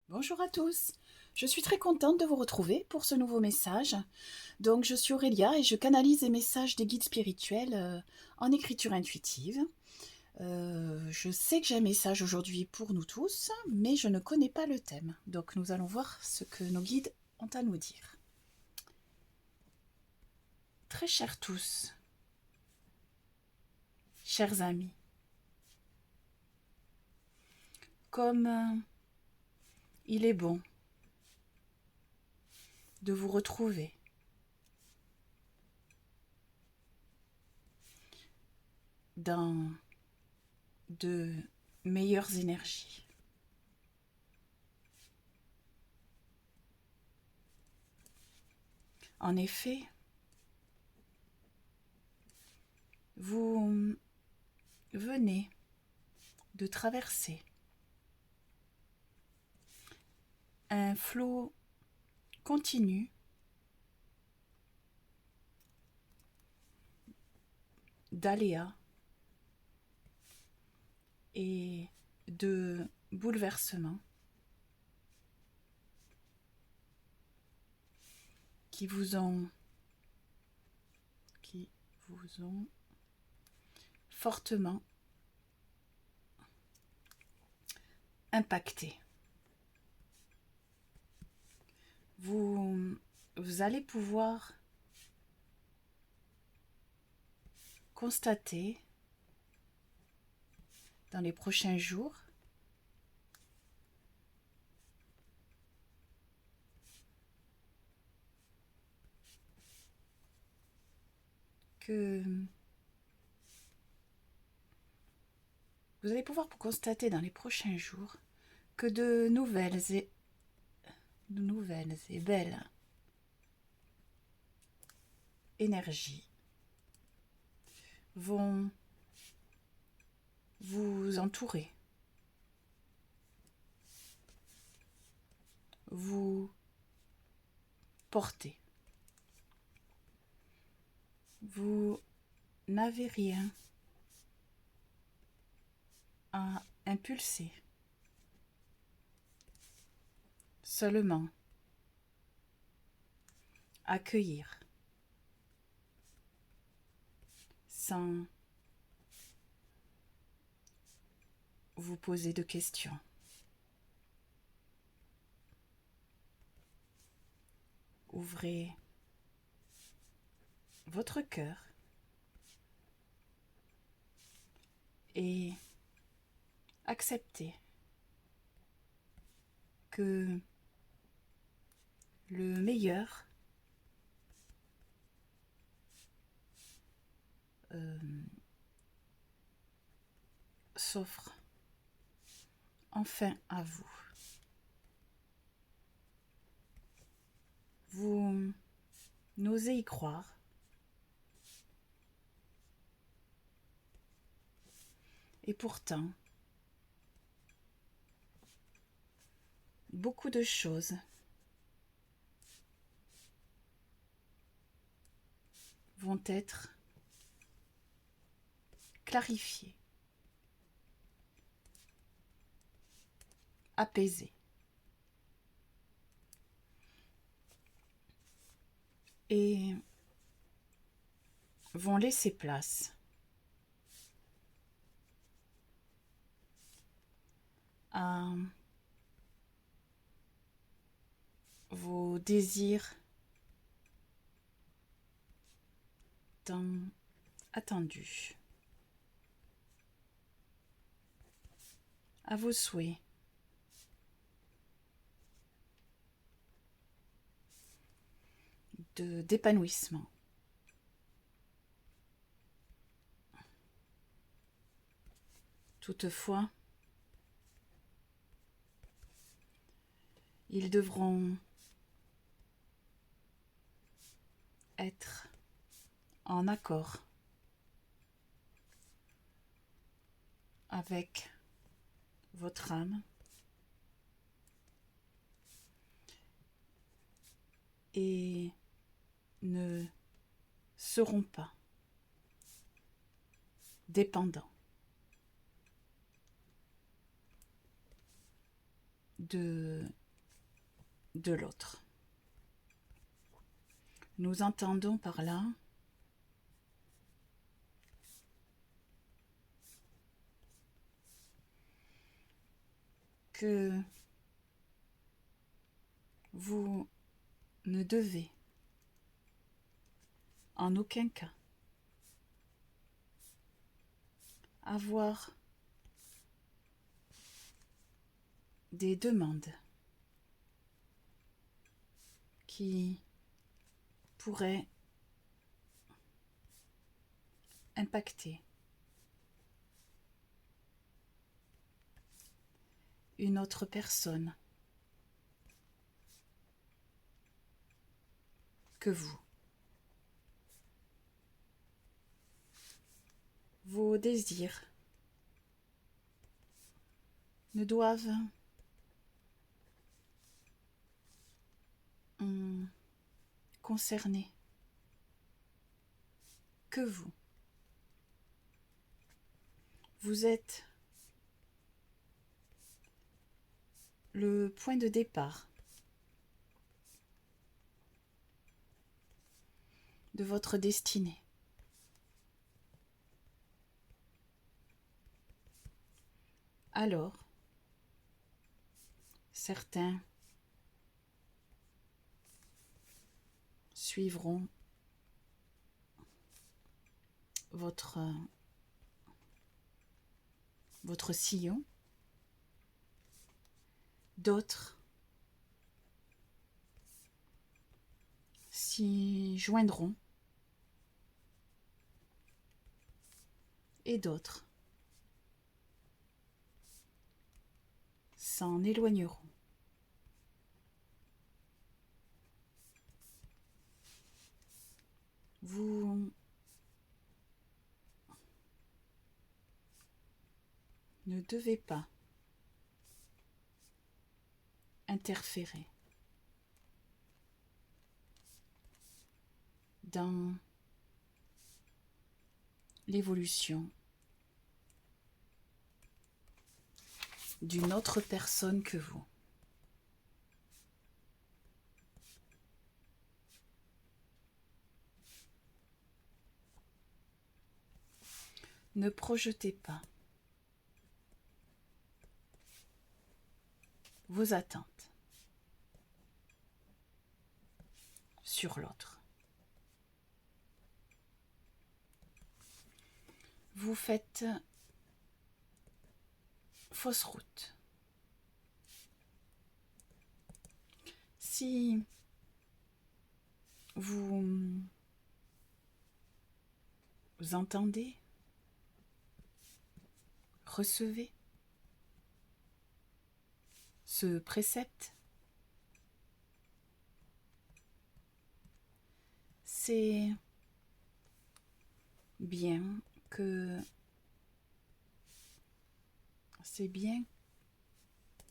Bonjour à tous, je suis très contente de vous retrouver pour ce nouveau message. Donc je suis Aurélia et je canalise les messages des guides spirituels en écriture intuitive. Je sais que j'ai un message aujourd'hui pour nous tous, mais je ne connais pas le thème. Donc nous allons voir ce que nos guides ont à nous dire. Très chers tous, chers amis, comme il est bon de vous retrouver dans de meilleures énergies. En effet, vous venez de traverser un flot continu d'aléas et de bouleversements qui vous ont fortement impacté. Vous allez pouvoir constater dans les prochains jours que de nouvelles et belles énergies vont vous entourer, vous porter. Vous n'avez rien à impulser, seulement accueillir sans vous poser de questions. Ouvrez votre cœur et acceptez que le meilleur s'offre enfin à vous. Vous n'osez y croire, et pourtant, beaucoup de choses vont être clarifiées, apaisées. Et vont laisser place à vos désirs tant attendus, à vos souhaits d'épanouissement. Toutefois, ils devront être en accord avec votre âme et ne seront pas dépendants de l'autre. Nous entendons par là que vous ne devez en aucun cas avoir des demandes qui pourraient impacter une autre personne que vous. Vos désirs ne doivent concerner que vous. Vous êtes le point de départ de votre destinée. Alors, certains suivront votre sillon, d'autres s'y joindront et d'autres s'en éloigneront. Vous ne devez pas interférer dans l'évolution d'une autre personne que vous. Ne projetez pas vos attentes sur l'autre. Vous faites fausse route. Si vous entendez, recevez ce précepte, c'est bien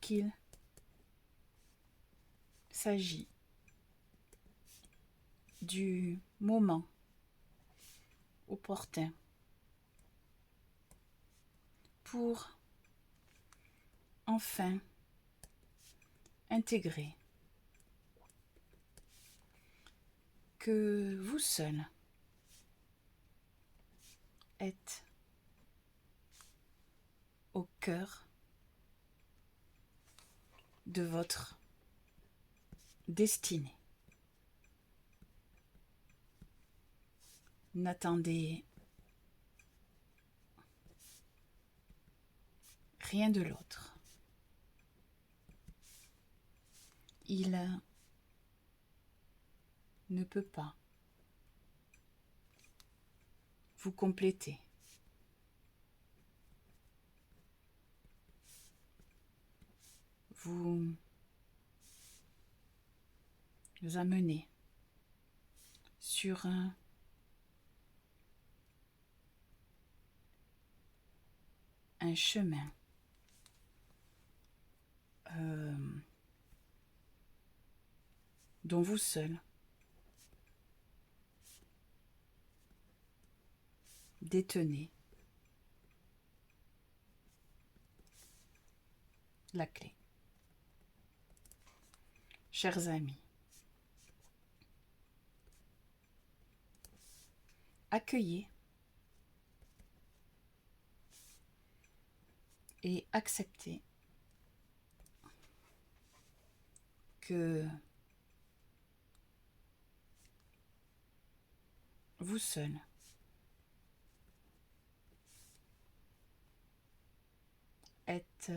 qu'il s'agit du moment opportun pour enfin intégrer que vous seul êtes au cœur de votre destinée. N'attendez rien de l'autre. Il ne peut pas vous compléter. Vous amener sur un chemin dont vous seul détenez la clé. Chers amis, accueillez et acceptez que vous seul êtes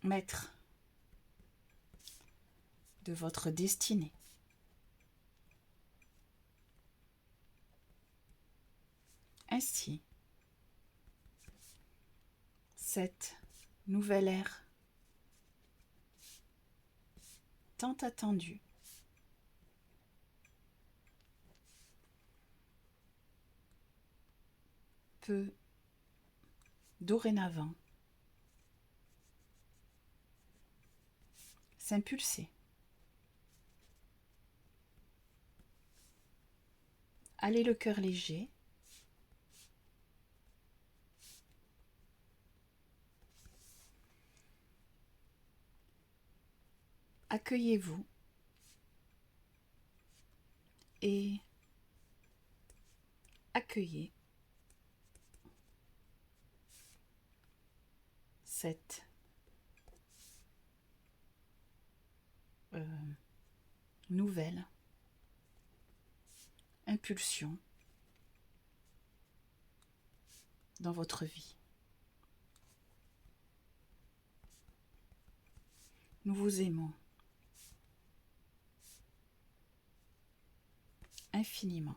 maître de votre destinée. Ainsi, cette nouvelle ère tant attendue peut dorénavant s'impulser. Allez le cœur léger. Accueillez-vous et accueillez cette nouvelle impulsion dans votre vie. Nous vous aimons infiniment.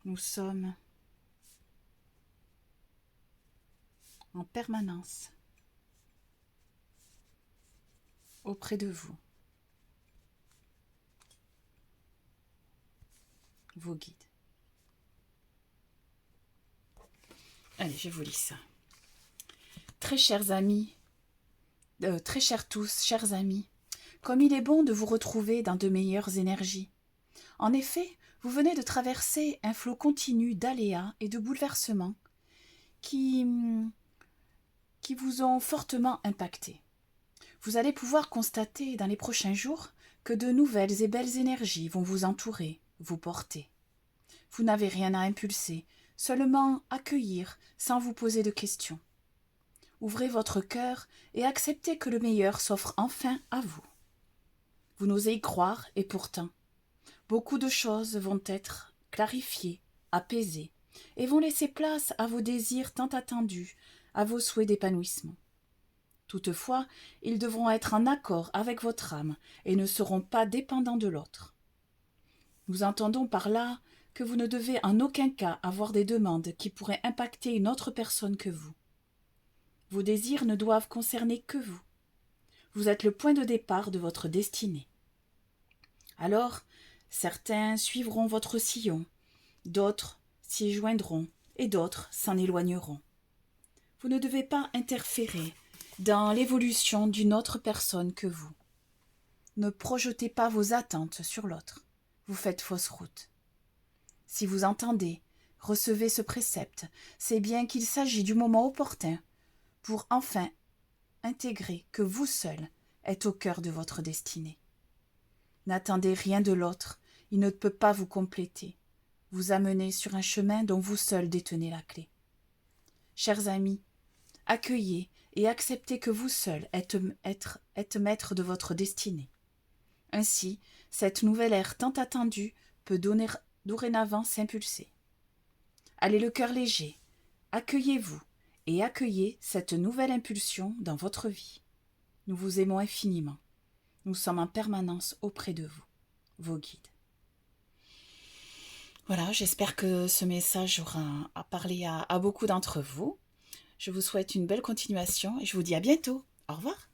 Nous sommes en permanence auprès de vous, vos guides. Allez, je vous lis ça. Très chers amis, très chers tous, chers amis, comme il est bon de vous retrouver dans de meilleures énergies. En effet, vous venez de traverser un flot continu d'aléas et de bouleversements qui vous ont fortement impacté. Vous allez pouvoir constater dans les prochains jours que de nouvelles et belles énergies vont vous entourer, vous porter. Vous n'avez rien à impulser, seulement accueillir sans vous poser de questions. Ouvrez votre cœur et acceptez que le meilleur s'offre enfin à vous. Vous n'osez y croire et pourtant, beaucoup de choses vont être clarifiées, apaisées et vont laisser place à vos désirs tant attendus, à vos souhaits d'épanouissement. Toutefois, ils devront être en accord avec votre âme et ne seront pas dépendants de l'autre. Nous entendons par là que vous ne devez en aucun cas avoir des demandes qui pourraient impacter une autre personne que vous. Vos désirs ne doivent concerner que vous. Vous êtes le point de départ de votre destinée. Alors, certains suivront votre sillon, d'autres s'y joindront et d'autres s'en éloigneront. Vous ne devez pas interférer dans l'évolution d'une autre personne que vous. Ne projetez pas vos attentes sur l'autre. Vous faites fausse route. Si vous entendez, recevez ce précepte, c'est bien qu'il s'agit du moment opportun pour enfin intégrer que vous seul êtes au cœur de votre destinée. N'attendez rien de l'autre, il ne peut pas vous compléter, vous amener sur un chemin dont vous seul détenez la clé. Chers amis, accueillez et acceptez que vous seul êtes maître de votre destinée. Ainsi, cette nouvelle ère tant attendue peut dorénavant s'impulser. Allez le cœur léger, accueillez-vous et accueillez cette nouvelle impulsion dans votre vie. Nous vous aimons infiniment. Nous sommes en permanence auprès de vous, vos guides. Voilà, j'espère que ce message aura parlé à beaucoup d'entre vous. Je vous souhaite une belle continuation et je vous dis à bientôt. Au revoir.